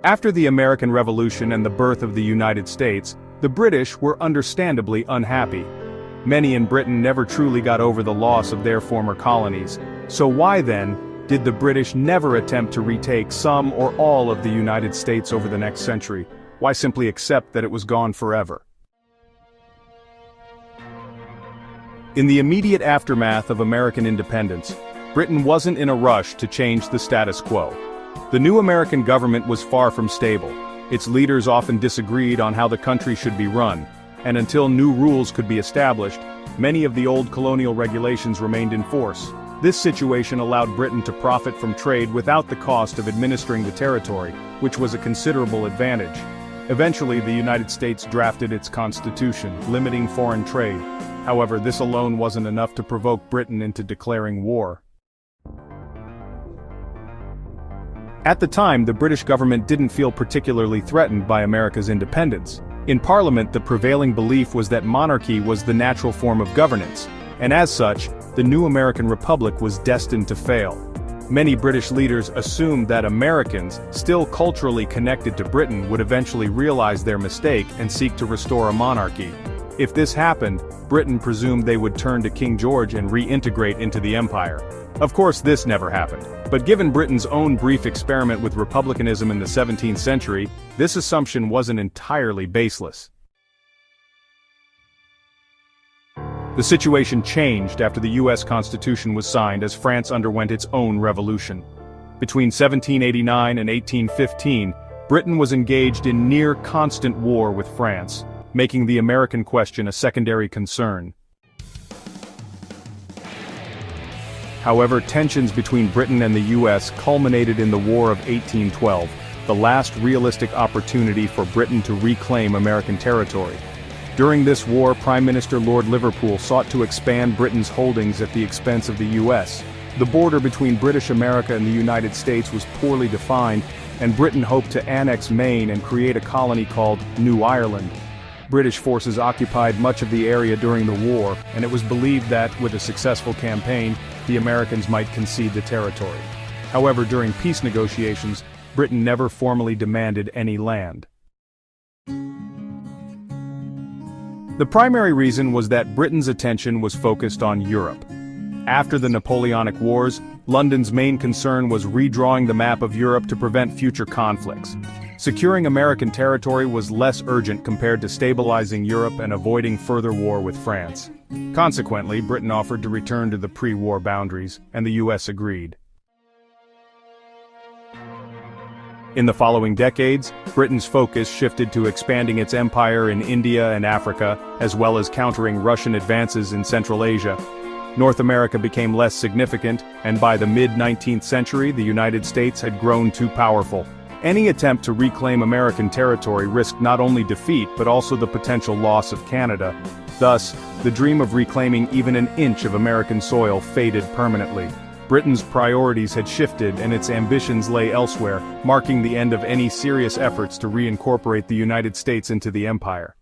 After the American Revolution and the birth of the United States, the British were understandably unhappy. Many in Britain never truly got over the loss of their former colonies. So why then, did the British never attempt to retake some or all of the United States over the next century? Why simply accept that it was gone forever? In the immediate aftermath of American independence, Britain wasn't in a rush to change the status quo. The new American government was far from stable. Its leaders often disagreed on how the country should be run, and until new rules could be established, many of the old colonial regulations remained in force. This situation allowed Britain to profit from trade without the cost of administering the territory, which was a considerable advantage. Eventually, the United States drafted its constitution, limiting foreign trade. However, this alone wasn't enough to provoke Britain into declaring war. At the time, the British government didn't feel particularly threatened by America's independence. In Parliament, the prevailing belief was that monarchy was the natural form of governance, and as such, the new American Republic was destined to fail. Many British leaders assumed that Americans, still culturally connected to Britain, would eventually realize their mistake and seek to restore a monarchy. If this happened, Britain presumed they would turn to King George and reintegrate into the empire. Of course, this never happened. But given Britain's own brief experiment with republicanism in the 17th century, this assumption wasn't entirely baseless. The situation changed after the US Constitution was signed as France underwent its own revolution. Between 1789 and 1815, Britain was engaged in near-constant war with France, making the American question a secondary concern. However, tensions between Britain and the US culminated in the War of 1812, the last realistic opportunity for Britain to reclaim American territory. During this war, Prime Minister Lord Liverpool sought to expand Britain's holdings at the expense of the US. The border between British America and the United States was poorly defined, and Britain hoped to annex Maine and create a colony called New Ireland. British forces occupied much of the area during the war, and it was believed that, with a successful campaign, the Americans might concede the territory. However, during peace negotiations, Britain never formally demanded any land. The primary reason was that Britain's attention was focused on Europe. After the Napoleonic Wars, London's main concern was redrawing the map of Europe to prevent future conflicts. Securing American territory was less urgent compared to stabilizing Europe and avoiding further war with France. Consequently, Britain offered to return to the pre-war boundaries, and the US agreed. In the following decades, Britain's focus shifted to expanding its empire in India and Africa, as well as countering Russian advances in Central Asia. North America became less significant, and by the mid-19th century, the United States had grown too powerful. Any attempt to reclaim American territory risked not only defeat but also the potential loss of Canada. Thus, the dream of reclaiming even an inch of American soil faded permanently. Britain's priorities had shifted and its ambitions lay elsewhere, marking the end of any serious efforts to reincorporate the United States into the empire.